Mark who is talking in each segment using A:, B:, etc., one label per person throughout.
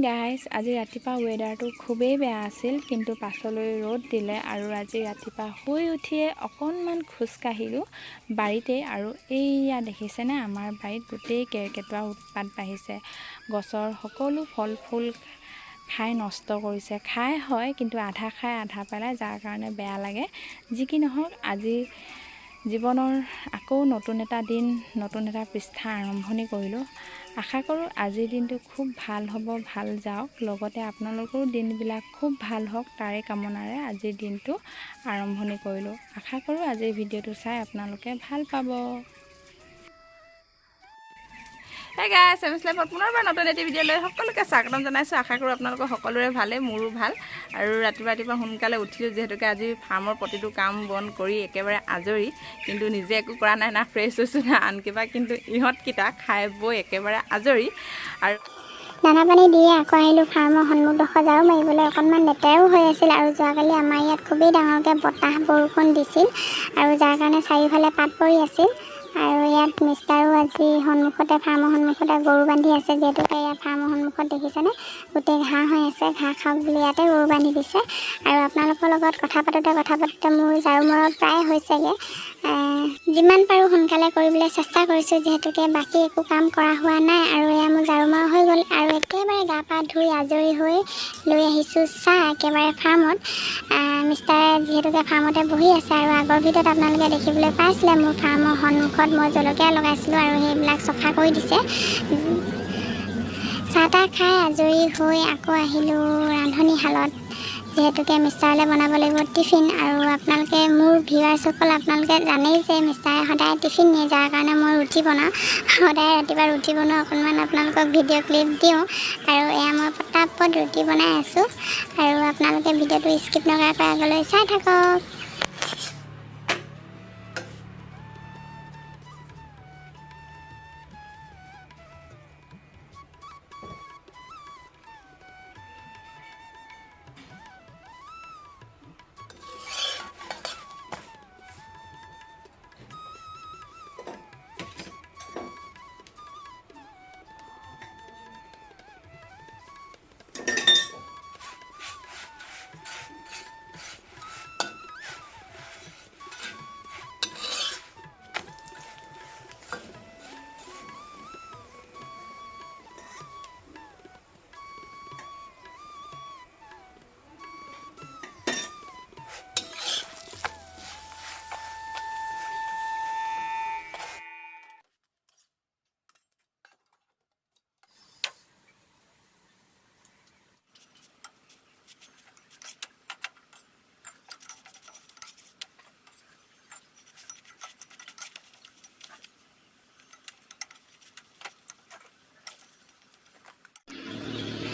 A: Guys, আজি ৰাতিপুৱা ৱেডাৰটো খুবেই বেয়া আছিল, কিন্তু পাছলৈ ৰ'দ দিলে আৰু আজি ৰাতিপুৱা শুই উঠিয়ে অকণমান খোজকাঢ়িলোঁ বাৰীতে। আৰু এইয়া দেখিছেনে, আমাৰ বাৰীত গোটেই কেৰ্কেটুৱাৰ উৎপাত বাঢ়িছে। গছৰ সকলো ফল ফুল খাই নষ্ট কৰিছে। খাই হয়, কিন্তু আধা খাই আধা পেলাই, যাৰ কাৰণে বেয়া লাগে। যি কি নহওক, আজি জীৱনৰ আকৌ নতুন এটা দিন, নতুন এটা পৃষ্ঠা আৰম্ভণি কৰিলোঁ। আশা কৰোঁ আজিৰ দিনটো খুব ভাল হ'ব, ভাল যাওক। লগতে আপোনালোকৰো দিনবিলাক খুব ভাল হওক, তাৰে কামনাৰে আজিৰ দিনটো আৰম্ভণি কৰিলোঁ। আশা কৰোঁ আজিৰ ভিডিঅ'টো চাই আপোনালোকে ভাল পাব। হে গাইছ, এম এছ লাইফত পুনৰবাৰ নতুন এটি ভিডিঅ' লৈ সকলোকে স্বাগতম জনাইছোঁ। আশা কৰোঁ আপোনালোকৰ সকলোৰে ভালেই, মোৰো ভাল। আৰু ৰাতিপুৱা সোনকালে উঠিলোঁ, যিহেতুকে আজি ফাৰ্মৰ প্ৰতিটো কাম বন কৰি একেবাৰে আজৰি। কিন্তু নিজে একো কৰা নাই, না ফ্ৰেছ হৈছোঁ না আন কিবা, কিন্তু ইহঁতকেইটা খাই বৈ একেবাৰে আজৰি। আৰু
B: দানা পানী দিয়ে আকৌ আহিলোঁ ফাৰ্মৰ সন্মুখডোখৰ ঝাৰু মাৰিবলৈ। অকণমান লেতেৰাও হৈ আছিল, আৰু যোৱাকালি আমাৰ ইয়াত খুবেই ডাঙৰকৈ বতাহ বৰষুণ দিছিল, আৰু যাৰ কাৰণে চাৰিওফালে পাত পৰি আছিল। আৰু ইয়াত মিষ্টাৰো আজি সন্মুখতে, ফাৰ্মৰ সন্মুখতে গৰু বান্ধি আছে। যিহেতুকে ইয়াত ফাৰ্মৰ সন্মুখত দেখিছেনে, গোটেই ঘাঁহ হৈ আছে। ঘাঁহ খাওক বুলি ইয়াতে গৰু বান্ধি দিছে। আৰু আপোনালোকৰ লগত কথা পাতোঁতে মোৰ ঝাৰু মৰা প্ৰায় হৈছেগৈ। যিমান পাৰোঁ সোনকালে কৰিবলৈ চেষ্টা কৰিছোঁ, যিহেতুকে বাকী একো কাম কৰা হোৱা নাই। আৰু এয়া মোৰ ঝাৰু মৰা হৈ গ'ল। আৰু একেবাৰে গা পা ধুই আজৰি হৈ লৈ আহিছোঁ চাহ একেবাৰে ফাৰ্মত। মিষ্টাৰে যিহেতুকে ফাৰ্মতে বহি আছে, আৰু আগৰ ভিডিঅ'ত আপোনালোকে দেখিবলৈ পাইছিলে মোৰ ফাৰ্মৰ সন্মুখত মই জলকীয়া লগাইছিলোঁ, আৰু সেইবিলাক চফা কৰি দিছে। চাহ তাহ খাই আজৰি হৈ আকৌ আহিলোঁ ৰান্ধনীশালত, যিহেতুকে মিষ্টাৰলৈ বনাব লাগিব টিফিন। আৰু আপোনালোকে মোৰ ভিউৱাৰ্ছসকল, আপোনালোকে জানেই যে মিষ্টাৰে সদায় টিফিন নিয়ে, যাৰ কাৰণে মই ৰুটি বনাওঁ। সদায় ৰাতিপুৱা ৰুটি বনোৱা অকণমান আপোনালোকক ভিডিঅ' ক্লিপ দিওঁ। আৰু এয়া মই পটাপট ৰুটি বনাই আছোঁ, আৰু আপোনালোকে ভিডিঅ'টো স্কিপ নকৰাকৈ আগলৈ চাই থাকক।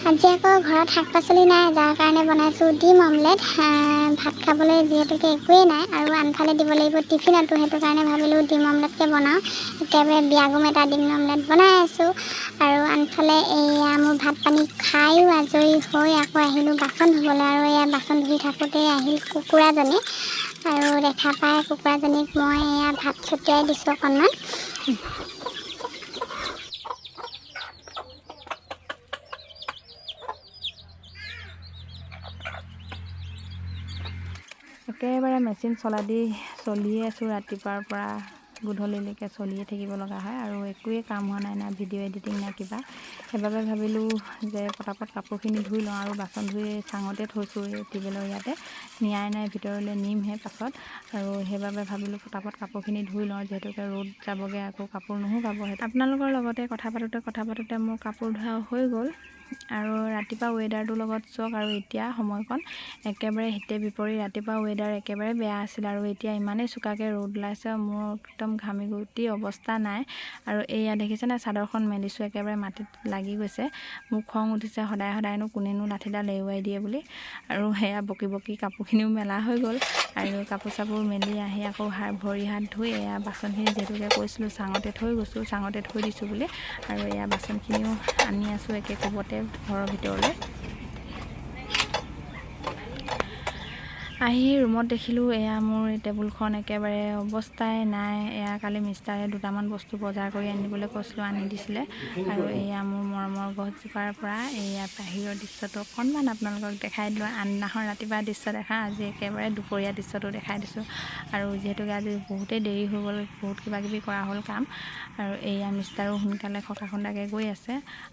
B: আজি আকৌ ঘৰত শাক পাচলি নাই, যাৰ কাৰণে বনাইছোঁ ডিম অমলেট। ভাত খাবলৈ যিহেতুকে একোৱেই নাই, আৰু আনফালে দিব লাগিব টিফিনতো, সেইটো কাৰণে ভাবিলোঁ ডিম অমলেটকে বনাওঁ। একেবাৰে বিয়াগুম এটা ডিম অমলেট বনাই আছোঁ। আৰু আনফালে এয়া মোৰ ভাত পানী খায়ো আজৰি হৈ আকৌ আহিলোঁ বাচন ধুবলৈ। আৰু এয়া বাচন ধুই থাকোঁতেই আহিল কুকুৰাজনী, আৰু দেখা পাই কুকুৰাজনীক মই এয়া ভাত ছটিয়াই দিছোঁ অকণমান।
A: একেবাৰে মেচিন চলিয়ে আছোঁ, ৰাতিপুৱাৰ পৰা গধূলিলৈকে চলিয়ে থাকিব লগা হয়, আৰু একোৱেই কাম হোৱা নাই, না ভিডিঅ' এডিটিং না কিবা। সেইবাবে ভাবিলোঁ যে পটাপট কাপোৰখিনি ধুই লওঁ, আৰু বাচন ধুই চাঙতে থৈছোঁ টিউবেলৰ ইয়াতে, নিয়াই নাই, ভিতৰলৈ নিমহে পাছত। আৰু সেইবাবে ভাবিলোঁ পটাপট কাপোৰখিনি ধুই লওঁ, যিহেতুকে ৰ'দ যাবগৈ, আকৌ কাপোৰ নুশুকাব। আপোনালোকৰ লগতে কথা পাতোঁতে মোৰ কাপোৰ ধোৱা হৈ গ'ল। আৰু ৰাতিপুৱা ৱেডাৰটোৰ লগত চাওক, আৰু এতিয়া সময়কণ একেবাৰে হিতে বিপৰীত। ৰাতিপুৱা ৱেডাৰ একেবাৰে বেয়া আছিল, আৰু এতিয়া ইমানেই চোকাকৈ ৰ'দ ওলাইছে, মোৰ একদম ঘামি গুটি অৱস্থা নাই। আৰু এয়া দেখিছেনে, চাদৰখন মেলিছোঁ, একেবাৰে মাটিত লাগি গৈছে। মোৰ খং উঠিছে, সদায়নো কোনেনো লাঠিডাল এৰুৱাই দিয়ে বুলি। আৰু সেয়া বকি কাপোৰখিনিও মেলা হৈ গ'ল। আৰু কাপোৰ চাপোৰ মেলি আহি আকৌ ভৰি হাত ধুই এয়া বাচনখিনি, যিহেতুকে কৈছিলোঁ চাঙতে থৈ দিছোঁ বুলি। আৰু এয়া বাচনখিনিও আনি আছোঁ একে কোবতে ঘৰৰ ভিতৰলৈ। আহি ৰুমত দেখিলোঁ এয়া মোৰ টেবুলখন একেবাৰে অৱস্থাই নাই। এয়া কালি মিষ্টাৰে দুটামান বস্তু বজাৰ কৰি আনিবলৈ কৈছিলোঁ, আনি দিছিলে। আৰু এয়া মোৰ মৰমৰ গছজোপাৰ পৰা এয়া বাহিৰৰ দৃশ্যটো অকণমান আপোনালোকক দেখাই দিলোঁ। আনদিনাখন ৰাতিপুৱা দৃশ্য দেখা, আজি একেবাৰে দুপৰীয়া দৃশ্যটো দেখাই দিছোঁ। আৰু যিহেতুকে আজি বহুতেই দেৰি হৈ গ'ল, বহুত কিবাকিবি কৰা হ'ল কাম। আৰু এয়া মিষ্টাৰো সোনকালে খকা খুন্দাকৈ গৈ আছে।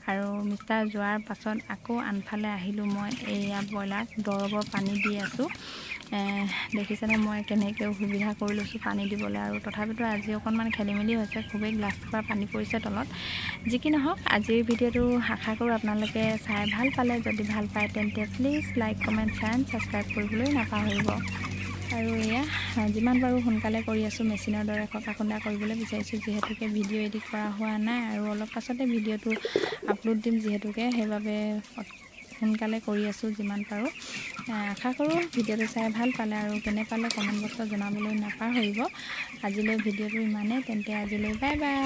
A: আৰু মিষ্টাৰ যোৱাৰ পাছত আকৌ আনফালে আহিলোঁ মই। এয়া ব্ৰইলাৰ দৰৱৰ পানী দি আছোঁ। দেখিছেনে মই কেনেকৈ সুবিধা কৰি লৈছোঁ পানী দিবলৈ। আৰু তথাপিতো আজি অকণমান খেলি মেলি হৈছে, খুবেই গ্লাছটোৰ পৰা পানী পৰিছে তলত। যি কি নহওক, আজিৰ ভিডিঅ'টো আশা কৰোঁ আপোনালোকে চাই ভাল পালে। যদি ভাল পায় তেন্তে please like comment share and subscribe কৰিবলৈ নাপাহৰিব। আৰু এয়া যিমান পাৰোঁ সোনকালে কৰি আছোঁ, মেচিনৰ দৰে খকা খুন্দা কৰিবলৈ বিচাৰিছোঁ, যিহেতুকে ভিডিঅ' এডিট কৰা হোৱা নাই। আৰু অলপ পাছতে ভিডিঅ'টো আপলোড দিম, যিহেতুকে সেইবাবে সোনকালে কৰি আছোঁ যিমান পাৰোঁ। আশা কৰোঁ ভিডিঅ'টো চাই ভাল পালে, আৰু কেনে পালে কমেণ্ট বক্সত জনাবলৈ নাপাহৰিব। আজিলৈ ভিডিঅ'টো ইমানেই, তেন্তে আজিলৈ বাই বাই।